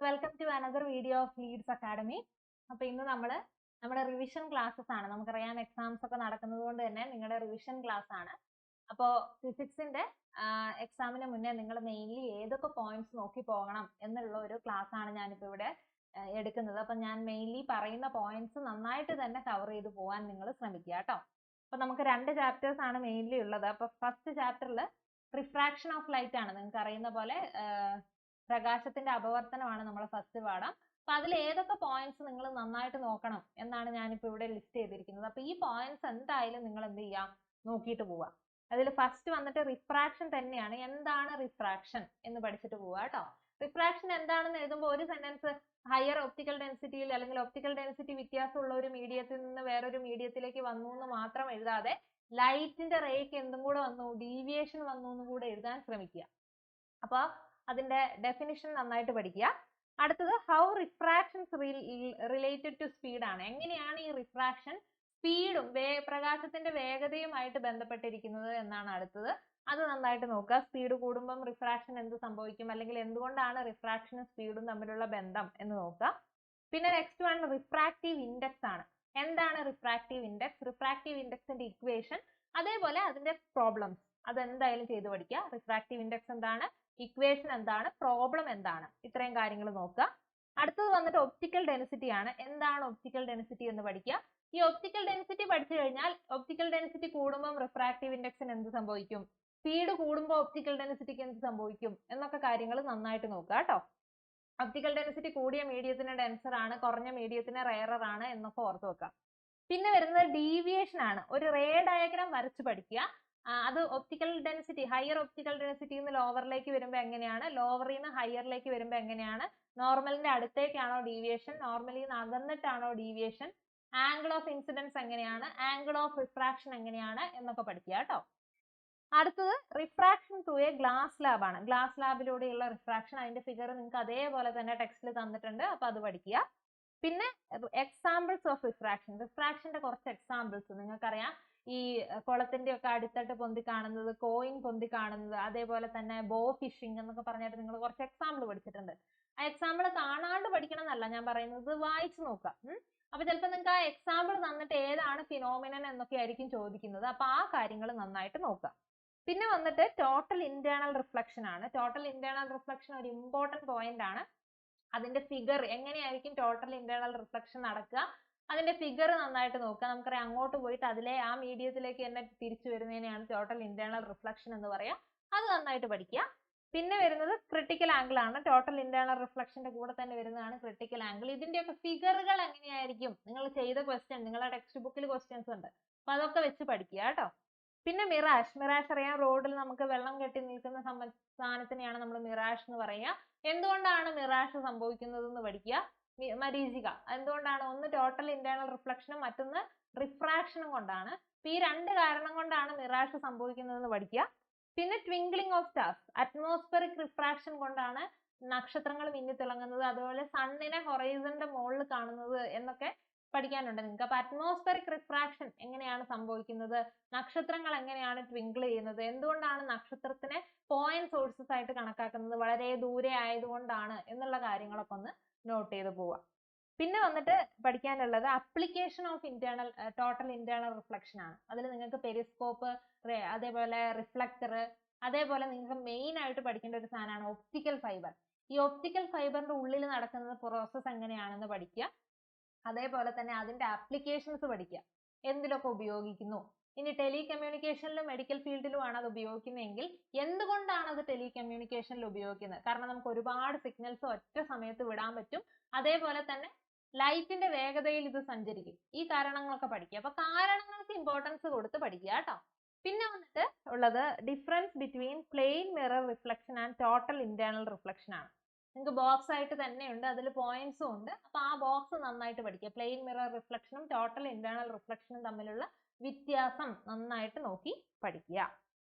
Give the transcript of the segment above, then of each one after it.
Welcome to another video of Leads academy. അപ്പൊ ഇന്ന് നമ്മുടെ റിവിഷൻ ക്ലാസ്സസ് ആണ്. നമുക്കറിയാം എക്സാംസ് ഒക്കെ നടക്കുന്നത് കൊണ്ട് തന്നെ നിങ്ങളുടെ റിവിഷൻ ക്ലാസ് ആണ്. അപ്പോൾ ഫിസിക്സിന്റെ എക്സാമിന് മുന്നേ നിങ്ങൾ മെയിൻലി ഏതൊക്കെ പോയിന്റ്സ് നോക്കി പോകണം എന്നുള്ള ഒരു ക്ലാസ് ആണ് ഞാനിപ്പോൾ ഇവിടെ എടുക്കുന്നത്. അപ്പൊ ഞാൻ മെയിൻലി പറയുന്ന പോയിന്റ്സ് നന്നായിട്ട് തന്നെ കവർ ചെയ്ത് പോകാൻ നിങ്ങൾ ശ്രമിക്കുക കേട്ടോ. അപ്പൊ നമുക്ക് രണ്ട് ചാപ്റ്റേഴ്സ് ആണ് മെയിൻലി ഉള്ളത്. അപ്പൊ ഫസ്റ്റ് ചാപ്റ്ററിൽ റിഫ്രാക്ഷൻ ഓഫ് ലൈറ്റ് ആണ്. നിങ്ങൾക്ക് അറിയുന്ന പോലെ പ്രകാശത്തിന്റെ അപവർത്തനമാണ് നമ്മൾ ഫസ്റ്റ് പാഠം. അപ്പൊ അതിൽ ഏതൊക്കെ പോയിന്റ്സ് നിങ്ങൾ നന്നായിട്ട് നോക്കണം എന്നാണ് ഞാനിപ്പോ ഇവിടെ ലിസ്റ്റ് ചെയ്തിരിക്കുന്നത്. അപ്പൊ ഈ പോയിന്റ്സ് എന്തായാലും നിങ്ങൾ എന്ത് ചെയ്യാം, നോക്കിയിട്ട് പോവാം. അതിൽ ഫസ്റ്റ് വന്നിട്ട് റിഫ്രാക്ഷൻ തന്നെയാണ്. എന്താണ് റിഫ്രാക്ഷൻ എന്ന് പഠിച്ചിട്ട് പോവാ കേട്ടോ. റിഫ്രാക്ഷൻ എന്താണെന്ന് എഴുതുമ്പോൾ ഒരു സെന്റൻസ് ഹയർ ഒപ്റ്റിക്കൽ ഡെൻസിറ്റിയിൽ അല്ലെങ്കിൽ ഒപ്റ്റിക്കൽ ഡെൻസിറ്റി വ്യത്യാസമുള്ള ഒരു മീഡിയത്തിൽ നിന്ന് വേറൊരു മീഡിയത്തിലേക്ക് വന്നു എന്ന് മാത്രം എഴുതാതെ ലൈറ്റിന്റെ റേക്ക് എന്തും കൂടെ വന്നു, ഡീവിയേഷൻ വന്നു എന്നും കൂടെ എഴുതാൻ ശ്രമിക്കുക. അപ്പൊ അതിന്റെ ഡെഫിനിഷൻ നന്നായിട്ട് പഠിക്കുക. അടുത്തത് ഹൗ റിഫ്രാക്ഷൻസ് റിലേറ്റഡ് ടു സ്പീഡ് ആണ്. എങ്ങനെയാണ് ഈ റിഫ്രാക്ഷൻ സ്പീഡും പ്രകാശത്തിന്റെ വേഗതയുമായിട്ട് ബന്ധപ്പെട്ടിരിക്കുന്നത് എന്നാണ് അടുത്തത്. അത് നന്നായിട്ട് നോക്കുക. സ്പീഡ് കൂടുമ്പം റിഫ്രാക്ഷൻ എന്ത് സംഭവിക്കും, അല്ലെങ്കിൽ എന്തുകൊണ്ടാണ് റിഫ്രാക്ഷനും സ്പീഡും തമ്മിലുള്ള ബന്ധം എന്ന് നോക്കുക. പിന്നെ നെക്സ്റ്റ് വൺ റിഫ്രാക്റ്റീവ് ഇൻഡെക്സ് ആണ്. എന്താണ് റിഫ്രാക്റ്റീവ് ഇൻഡെക്സ്, റിഫ്രാക്റ്റീവ് ഇൻഡെക്സിന്റെ ഇക്വേഷൻ, അതേപോലെ അതിന്റെ പ്രോബ്ലംസ് അതെന്തായാലും ചെയ്ത് പഠിക്കുക. റിഫ്രാക്റ്റീവ് ഇൻഡെക്സ് എന്താണ്, ഇക്വേഷൻ എന്താണ്, പ്രോബ്ലം എന്താണ്, ഇത്രയും കാര്യങ്ങൾ നോക്കുക. അടുത്തത് വന്നിട്ട് ഒപ്റ്റിക്കൽ ഡെൻസിറ്റി ആണ്. എന്താണ് ഒപ്റ്റിക്കൽ ഡെൻസിറ്റി എന്ന് പഠിക്കുക. ഈ ഒപ്റ്റിക്കൽ ഡെൻസിറ്റി പഠിച്ചു കഴിഞ്ഞാൽ ഒപ്റ്റിക്കൽ ഡെൻസിറ്റി കൂടുമ്പോൾ റിഫ്രാക്റ്റീവ് ഇൻഡെക്സിന് എന്ത് സംഭവിക്കും, സ്പീഡ് കൂടുമ്പോൾ ഒപ്റ്റിക്കൽ ഡെൻസിറ്റിക്ക് എന്ത് സംഭവിക്കും എന്നൊക്കെ കാര്യങ്ങൾ നന്നായിട്ട് നോക്കുക കേട്ടോ. ഒപ്റ്റിക്കൽ ഡെൻസിറ്റി കൂടിയ മീഡിയത്തിന് ഡെൻസർ ആണ്, കുറഞ്ഞ മീഡിയത്തിന് റെയറർ ആണ് എന്നൊക്കെ ഓർത്ത് വെക്കാം. പിന്നെ വരുന്നത് ഡീവിയേഷൻ ആണ്. ഒരു റേ ഡയഗ്രാം വരച്ച് പഠിക്കുക. അത് ഒപ്റ്റിക്കൽ ഡെൻസിറ്റി ഹയർ ഒപ്റ്റിക്കൽ ഡെൻസിറ്റിയിൽ നിന്ന് ലോവറിലേക്ക് വരുമ്പോൾ എങ്ങനെയാണ്, ലോവറിൽ നിന്ന് ഹയറിലേക്ക് വരുമ്പോൾ എങ്ങനെയാണ്, നോർമലിന്റെ അടുത്തേക്കാണോ ഡീവിയേഷൻ, നോർമലിൽ നിന്ന് അകന്നിട്ടാണോ ഡീവിയേഷൻ, ആംഗിൾ ഓഫ് ഇൻസിഡൻസ് എങ്ങനെയാണ്, ആംഗിൾ ഓഫ് റിഫ്രാക്ഷൻ എങ്ങനെയാണ് എന്നൊക്കെ പഠിക്കുക കേട്ടോ. അടുത്തത് refraction through A glass lab ആണ്. ഗ്ലാസ് ലാബിലൂടെയുള്ള റിഫ്രാക്ഷൻ, അതിന്റെ ഫിഗർ നിങ്ങൾക്ക് അതേപോലെ തന്നെ ടെക്സ്റ്റിൽ തന്നിട്ടുണ്ട്, അപ്പൊ അത് പഠിക്കുക. പിന്നെ എക്സാമ്പിൾസ് ഓഫ് റിഫ്രാക്ഷൻ, റിഫ്രാക്ഷന്റെ കുറച്ച് എക്സാമ്പിൾസ് നിങ്ങൾക്കറിയാം. ഈ കുളത്തിന്റെ ഒക്കെ അടിത്തട്ട് പൊന്തി കാണുന്നത്, കോയിൻ പൊന്തി കാണുന്നത്, അതേപോലെ തന്നെ ബോ ഫിഷിംഗ് എന്നൊക്കെ പറഞ്ഞിട്ട് നിങ്ങൾ കുറച്ച് എക്സാമ്പിൾ പഠിച്ചിട്ടുണ്ട്. ആ എക്സാമ്പിൾ കാണാണ്ട് പഠിക്കണം എന്നല്ല ഞാൻ പറയുന്നത്, വായിച്ചു നോക്കാം. അപ്പൊ ചിലപ്പോൾ നിങ്ങൾക്ക് ആ എക്സാമ്പിൾ തന്നിട്ട് ഏതാണ് ഫിനോമിനൻ എന്നൊക്കെ ആയിരിക്കും ചോദിക്കുന്നത്. അപ്പൊ ആ കാര്യങ്ങൾ നന്നായിട്ട് നോക്കാം. പിന്നെ വന്നിട്ട് ടോട്ടൽ ഇന്റേണൽ റിഫ്ലക്ഷൻ ആണ്. ടോട്ടൽ ഇന്റേണൽ റിഫ്ലക്ഷൻ ഒരു ഇമ്പോർട്ടന്റ് പോയിന്റ് ആണ്. അതിന്റെ ഫിഗർ എങ്ങനെയായിരിക്കും ടോട്ടൽ ഇന്റേണൽ റിഫ്ലക്ഷൻ നടക്കുക, അതിന്റെ ഫിഗർ നന്നായിട്ട് നോക്കുക. നമുക്കറിയാം അങ്ങോട്ട് പോയിട്ട് അതിലെ ആ മീഡിയത്തിലേക്ക് തന്നെ തിരിച്ചു വരുന്നതിനെയാണ് ടോട്ടൽ ഇന്റേണൽ റിഫ്ലക്ഷൻ എന്ന് പറയാം. അത് നന്നായിട്ട് പഠിക്കുക. പിന്നെ വരുന്നത് ക്രിട്ടിക്കൽ ആംഗിൾ ആണ്. ടോട്ടൽ ഇന്റേണൽ റിഫ്ലക്ഷന്റെ കൂടെ തന്നെ വരുന്നതാണ് ക്രിട്ടിക്കൽ ആംഗിൾ. ഇതിന്റെയൊക്കെ ഫിഗറുകൾ എങ്ങനെയായിരിക്കും, നിങ്ങൾ ചെയ്ത ക്വസ്റ്റ്യൻ, നിങ്ങളുടെ ടെക്സ്റ്റ് ബുക്കിൽ ക്വസ്റ്റ്യൻസ് ഉണ്ട്, അപ്പൊ അതൊക്കെ വെച്ച് പഠിക്കുക കേട്ടോ. പിന്നെ മിറാഷ്, മിറാഷ് അറിയാം, റോഡിൽ നമുക്ക് വെള്ളം കെട്ടി നിൽക്കുന്ന സാധനത്തിനെയാണ് നമ്മൾ മിറാഷ് എന്ന് പറയുക. എന്തുകൊണ്ടാണ് മിറാഷ് സംഭവിക്കുന്നത് എന്ന് പഠിക്കുക. മരീചിക എന്തുകൊണ്ടാണ്, ഒന്ന് ടോട്ടൽ ഇന്റേണൽ റിഫ്ലക്ഷനും മറ്റൊന്ന് റിഫ്രാക്ഷനും കൊണ്ടാണ്. ഈ രണ്ട് കാരണം കൊണ്ടാണ് മിറാഷ് സംഭവിക്കുന്നതെന്ന് പഠിക്കുക. പിന്നെ twinkling of stars, atmospheric refraction കൊണ്ടാണ് നക്ഷത്രങ്ങൾ മിന്നിത്തിളങ്ങുന്നത്, അതുപോലെ സണ്ണിനെ ഹൊറൈസന്റെ മുകളിൽ കാണുന്നത് എന്നൊക്കെ പഠിക്കാനുണ്ട് നിങ്ങൾക്ക്. അപ്പൊ അറ്റ്മോസ്ഫിയറിക് റിഫ്രാക്ഷൻ എങ്ങനെയാണ് സംഭവിക്കുന്നത്, നക്ഷത്രങ്ങൾ എങ്ങനെയാണ് ട്വിങ്കിൾ ചെയ്യുന്നത്, എന്തുകൊണ്ടാണ് നക്ഷത്രത്തിനെ പോയിന്റ് സോഴ്സസ് ആയിട്ട് കണക്കാക്കുന്നത്, വളരെ ദൂരെ ആയതുകൊണ്ടാണ് എന്നുള്ള കാര്യങ്ങളൊക്കെ ഒന്ന് നോട്ട് ചെയ്ത് പോവാം. പിന്നെ വന്നിട്ട് പഠിക്കാനുള്ളത് application of internal total internal reflection ആണ്. അതിൽ നിങ്ങൾക്ക് പെരിസ്കോപ്പ്, അതേപോലെ റിഫ്ലക്ടർ, അതേപോലെ നിങ്ങൾക്ക് മെയിൻ ആയിട്ട് പഠിക്കേണ്ട ഒരു സാധനമാണ് ഒപ്റ്റിക്കൽ ഫൈബർ. ഈ ഒപ്റ്റിക്കൽ ഫൈബറിന്റെ ഉള്ളിൽ നടക്കുന്ന പ്രോസസ് എങ്ങനെയാണെന്ന് പഠിക്കുക. അതേപോലെ തന്നെ അതിന്റെ ആപ്ലിക്കേഷൻസ് പഠിക്കുക, എന്തിലൊക്കെ ഉപയോഗിക്കുന്നു. ഇനി ടെലികമ്മ്യൂണിക്കേഷനിലും മെഡിക്കൽ ഫീൽഡിലുമാണ് അത് ഉപയോഗിക്കുന്നതെങ്കിൽ എന്തുകൊണ്ടാണ് അത് ടെലികമ്മ്യൂണിക്കേഷനിൽ ഉപയോഗിക്കുന്നത്, കാരണം നമുക്ക് ഒരുപാട് സിഗ്നൽസ് ഒറ്റ സമയത്ത് വിടാൻ പറ്റും, അതേപോലെ തന്നെ ലൈറ്റിന്റെ വേഗതയിൽ ഇത് സഞ്ചരിക്കും. ഈ കാരണങ്ങളൊക്കെ പഠിക്കുക. അപ്പൊ കാരണങ്ങൾക്ക് ഇമ്പോർട്ടൻസ് കൊടുത്ത് പഠിക്കുക കേട്ടോ. പിന്നെ വന്നിട്ട് ഉള്ളത് difference between plane mirror reflection and total internal reflection ആണ്. നിങ്ങൾക്ക് ബോക്സ് ആയിട്ട് തന്നെയുണ്ട്, അതിൽ പോയിന്റ്സും ഉണ്ട്. അപ്പൊ ആ ബോക്സ് നന്നായിട്ട് പഠിക്കുക. പ്ലെയിൻ മിറർ റിഫ്ലക്ഷനും ടോട്ടൽ ഇന്റേണൽ റിഫ്ലക്ഷനും തമ്മിലുള്ള വ്യത്യാസം നന്നായിട്ട് നോക്കി പഠിക്കുക.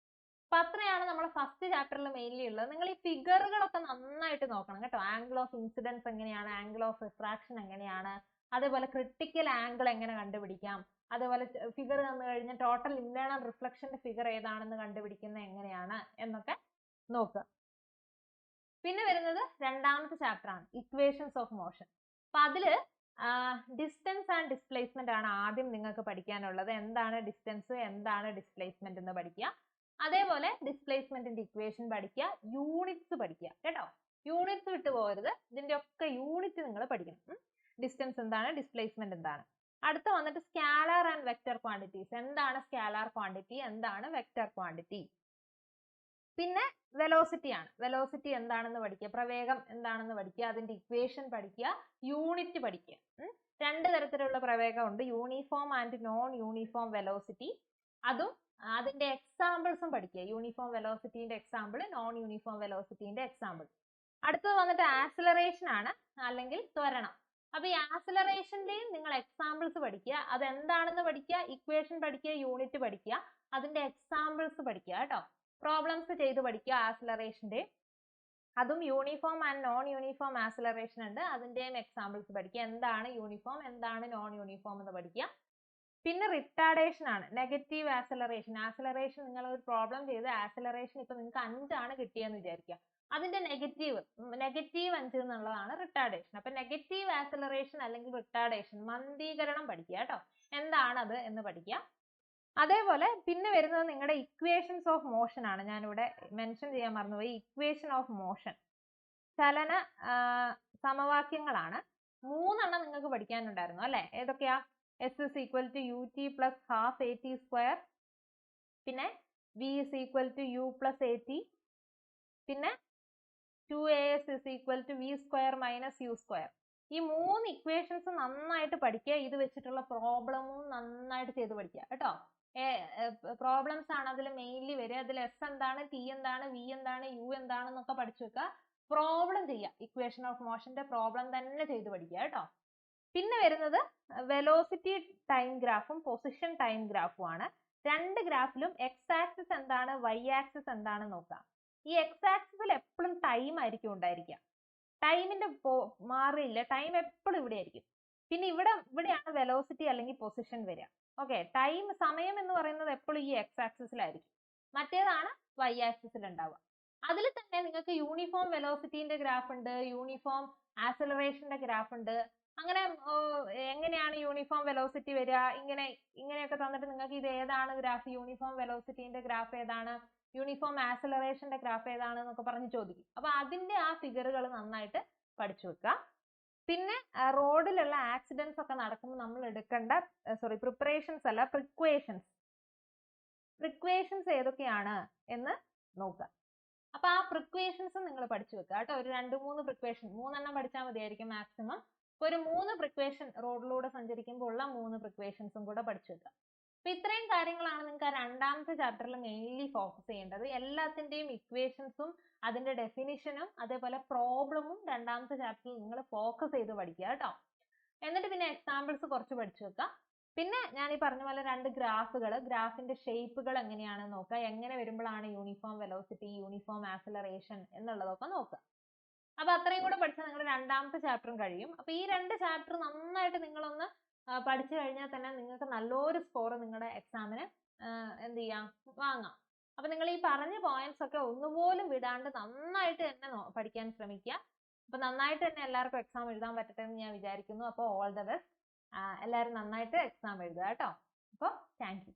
അപ്പൊ അത്രയാണ് നമ്മുടെ ഫസ്റ്റ് ചാപ്റ്ററിൽ മെയിൻലി ഉള്ളത്. നിങ്ങൾ ഈ ഫിഗറുകളൊക്കെ നന്നായിട്ട് നോക്കണം കേട്ടോ. ആംഗിൾ ഓഫ് ഇൻസിഡൻസ് എങ്ങനെയാണ്, ആംഗിൾ ഓഫ് റിഫ്രാക്ഷൻ എങ്ങനെയാണ്, അതേപോലെ ക്രിട്ടിക്കൽ ആംഗിൾ എങ്ങനെ കണ്ടുപിടിക്കാം, അതേപോലെ ഫിഗർ തന്നു കഴിഞ്ഞാൽ ടോട്ടൽ ഇന്റേണൽ റിഫ്ലക്ഷന്റെ ഫിഗർ ഏതാണെന്ന് കണ്ടുപിടിക്കുന്നത് എങ്ങനെയാണ് എന്നൊക്കെ നോക്കുക. പിന്നെ വരുന്നത് രണ്ടാമത്തെ ചാപ്റ്റർ ആണ് ഇക്വേഷൻസ് ഓഫ് മോഷൻ. അപ്പൊ അതില് ഡിസ്റ്റൻസ് ആൻഡ് ഡിസ്പ്ലേസ്മെന്റ് ആണ് ആദ്യം നിങ്ങൾക്ക് പഠിക്കാനുള്ളത്. എന്താണ് ഡിസ്റ്റൻസ്, എന്താണ് ഡിസ്പ്ലേസ്മെന്റ് എന്ന് പഠിക്കുക. അതേപോലെ ഡിസ്പ്ലേസ്മെന്റിന്റെ ഇക്വേഷൻ പഠിക്കുക, യൂണിറ്റ്സ് പഠിക്കുക കേട്ടോ. യൂണിറ്റ്സ് വിട്ടു പോകരുത്, ഇതിന്റെ ഒക്കെ യൂണിറ്റ് നിങ്ങൾ പഠിക്കണം. ഡിസ്റ്റൻസ് എന്താണ്, ഡിസ്പ്ലേസ്മെന്റ് എന്താണ്. അടുത്ത വന്നിട്ട് സ്കാലാർ ആൻഡ് വെക്ടർ ക്വാണ്ടിറ്റീസ്. എന്താണ് സ്കാലാർ ക്വാണ്ടിറ്റി, എന്താണ് വെക്ടർ ക്വാണ്ടിറ്റി. പിന്നെ വെലോസിറ്റി ആണ്. വെലോസിറ്റി എന്താണെന്ന് പഠിക്കുക, പ്രവേഗം എന്താണെന്ന് പഠിക്കുക, അതിന്റെ ഇക്വേഷൻ പഠിക്കുക, യൂണിറ്റ് പഠിക്കുക. രണ്ട് തരത്തിലുള്ള പ്രവേഗം ഉണ്ട്, uniform and non uniform velocity. അതും അതിന്റെ എക്സാമ്പിൾസും പഠിക്കുക. യൂണിഫോം വെലോസിറ്റിന്റെ എക്സാമ്പിൾ, നോൺ യൂണിഫോം വെലോസിറ്റിന്റെ എക്സാമ്പിൾ. അടുത്തത് വന്നിട്ട് ആക്സിലറേഷൻ ആണ്, അല്ലെങ്കിൽ ത്വരണം. അപ്പൊ ഈ ആക്സിലറേഷന്റെയും നിങ്ങൾ എക്സാമ്പിൾസ് പഠിക്കുക. അത് എന്താണെന്ന് പഠിക്കുക, ഇക്വേഷൻ പഠിക്കുക, യൂണിറ്റ് പഠിക്കുക, അതിന്റെ എക്സാമ്പിൾസ് പഠിക്കുക കേട്ടോ. പ്രോബ്ലംസ് ചെയ്ത് പഠിക്കുക ആക്സിലറേഷന്റെ. അതും uniform and non uniform acceleration ഉണ്ട്, അതിന്റെയും എക്സാമ്പിൾസ് പഠിക്കുക. എന്താണ് യൂണിഫോം, എന്താണ് നോൺ യൂണിഫോം എന്ന് പഠിക്കുക. പിന്നെ റിട്ടാർഡേഷൻ ആണ്, നെഗറ്റീവ് ആക്സിലറേഷൻ. ആക്സിലറേഷൻ നിങ്ങൾ ഒരു പ്രോബ്ലം ചെയ്ത് ആക്സിലറേഷൻ ഇപ്പൊ നിങ്ങൾക്ക് 5 ആണ് കിട്ടിയെന്ന് വിചാരിക്കുക, അതിന്റെ നെഗറ്റീവ് 5 എന്നുള്ളതാണ് റിട്ടാർഡേഷൻ. അപ്പൊ നെഗറ്റീവ് ആക്സിലറേഷൻ അല്ലെങ്കിൽ റിട്ടാർഡേഷൻ, മന്ദീകരണം പഠിക്കുക കേട്ടോ. എന്താണത് എന്ന് പഠിക്കുക. അതേപോലെ പിന്നെ വരുന്നത് നിങ്ങളുടെ ഇക്വേഷൻസ് ഓഫ് മോഷൻ ആണ്. ഞാനിവിടെ മെൻഷൻ ചെയ്യാൻ മറന്നുപോയി, ഇക്വേഷൻ ഓഫ് മോഷൻ, ചലന സമവാക്യങ്ങളാണ്. 3 നിങ്ങൾക്ക് പഠിക്കാനുണ്ടായിരുന്നു അല്ലെ. ഏതൊക്കെയാ? S is equal to ut plus half at square, പിന്നെ v is equal to u plus at, പിന്നെ 2as is equal to v square minus u square. ഈ 3 ഇക്വേഷൻസ് നന്നായിട്ട് പഠിക്കുക. ഇത് വെച്ചിട്ടുള്ള പ്രോബ്ലമും നന്നായിട്ട് ചെയ്ത് പഠിക്കുക കേട്ടോ. പ്രോബ്ലംസ് ആണ് അതിൽ മെയിൻലി വരിക. അതിൽ S എന്താണ്, T എന്താണ്, V എന്താണ്, U എന്താണെന്നൊക്കെ പഠിച്ചു വെക്കുക. പ്രോബ്ലം ചെയ്യുക, ഇക്വേഷൻ ഓഫ് മോഷന്റെ പ്രോബ്ലം തന്നെ ചെയ്ത് പഠിക്കുക കേട്ടോ. പിന്നെ വരുന്നത് വെലോസിറ്റി ടൈം ഗ്രാഫും പൊസിഷൻ ടൈം ഗ്രാഫും ആണ്. രണ്ട് ഗ്രാഫിലും എക്സ് ആക്സിസ് എന്താണ്, വൈ ആക്സിസ് എന്താണ് നോക്കാം. ഈ എക്സ് ആക്സിസിൽ എപ്പോഴും ടൈം ആയിരിക്കും ഉണ്ടായിരിക്കുക, ടൈമിന്റെ മാറില്ല, ടൈം എപ്പോഴും ഇവിടെ ആയിരിക്കും. പിന്നെ ഇവിടെയാണ് വെലോസിറ്റി അല്ലെങ്കിൽ പൊസിഷൻ വരിക. ഓക്കെ, ടൈം സമയം എന്ന് പറയുന്നത് എപ്പോഴും ഈ എക്സ് ആക്സിസിലായിരിക്കും, മറ്റേതാണ് വൈ ആക്സിസിൽ ഉണ്ടാവുക. അതിൽ തന്നെ നിങ്ങൾക്ക് യൂണിഫോം വെലോസിറ്റിന്റെ ഗ്രാഫ് ഉണ്ട്, യൂണിഫോം ആക്സിലറേഷന്റെ ഗ്രാഫ് ഉണ്ട്. അങ്ങനെ എങ്ങനെയാണ് യൂണിഫോം വെലോസിറ്റി വരിക, ഇങ്ങനെയൊക്കെ തന്നിട്ട് നിങ്ങൾക്ക് ഇത് ഏതാണ് ഗ്രാഫ്, യൂണിഫോം വെലോസിറ്റിന്റെ ഗ്രാഫ് ഏതാണ്, യൂണിഫോം ആക്സിലറേഷന്റെ ഗ്രാഫ് ഏതാണ് എന്നൊക്കെ പറഞ്ഞ് ചോദിക്കും. അപ്പൊ അതിന്റെ ആ ഫിഗറുകൾ നന്നായിട്ട് പഠിച്ചു വെക്കുക. പിന്നെ റോഡിലുള്ള ആക്സിഡൻസ് ഒക്കെ നടക്കുമ്പോൾ നമ്മൾ എടുക്കേണ്ട പ്രിപ്പറേഷൻസ് അല്ല, പ്രിക്വേഷൻസ് ഏതൊക്കെയാണ് എന്ന് നോക്കുക. അപ്പൊ ആ പ്രിക്വേഷൻസ് നിങ്ങൾ പഠിച്ചു വെക്കുക കേട്ടോ. ഒരു 2-3 പ്രിക്വേഷൻ, 3 പഠിച്ചാൽ മതിയായിരിക്കും മാക്സിമം. ഒരു 3 പ്രിക്വേഷൻ റോഡിലൂടെ സഞ്ചരിക്കുമ്പോൾ ഉള്ള 3 പ്രിക്വേഷൻസും കൂടെ പഠിച്ചു വെക്കുക. അപ്പൊ ഇത്രയും കാര്യങ്ങളാണ് നിങ്ങൾക്ക് ആ രണ്ടാമത്തെ ചാപ്റ്ററിൽ മെയിൻലി ഫോക്കസ് ചെയ്യേണ്ടത്. എല്ലാത്തിന്റെയും ഇക്വേഷൻസും അതിന്റെ ഡെഫിനിഷനും അതേപോലെ പ്രോബ്ലമും രണ്ടാമത്തെ ചാപ്റ്ററിൽ നിങ്ങൾ ഫോക്കസ് ചെയ്ത് പഠിക്കുക കേട്ടോ. എന്നിട്ട് പിന്നെ എക്സാമ്പിൾസ് കുറച്ച് പഠിച്ചു വെക്കുക. പിന്നെ ഞാൻ ഈ പറഞ്ഞ പോലെ 2 ഗ്രാഫുകൾ, ഗ്രാഫിന്റെ ഷേപ്പുകൾ എങ്ങനെയാണെന്ന് നോക്കുക, എങ്ങനെ വരുമ്പോഴാണ് യൂണിഫോം വെലോസിറ്റി, യൂണിഫോം ആക്സിലറേഷൻ എന്നുള്ളതൊക്കെ നോക്കുക. അപ്പൊ അത്രയും കൂടെ പഠിച്ചാൽ നിങ്ങളുടെ രണ്ടാമത്തെ ചാപ്റ്ററും കഴിയും. അപ്പൊ ഈ 2 ചാപ്റ്റർ നന്നായിട്ട് നിങ്ങളൊന്ന് പഠിച്ചു കഴിഞ്ഞാൽ തന്നെ നിങ്ങൾക്ക് നല്ലൊരു സ്കോർ നിങ്ങളുടെ എക്സാമിന് എന്ത് ചെയ്യാം, വാങ്ങാം. അപ്പൊ നിങ്ങൾ ഈ പറഞ്ഞ പോയിന്റ്സ് ഒക്കെ ഒന്നുപോലും വിടാണ്ട് നന്നായിട്ട് തന്നെ പഠിക്കാൻ ശ്രമിക്കുക. അപ്പൊ നന്നായിട്ട് തന്നെ എല്ലാവർക്കും എക്സാം എഴുതാൻ പറ്റട്ടെ എന്ന് ഞാൻ വിചാരിക്കുന്നു. അപ്പോൾ ഓൾ ദ ബെസ്റ്റ്. എല്ലാവരും നന്നായിട്ട് എക്സാം എഴുതുക കേട്ടോ. അപ്പോൾ താങ്ക് യു.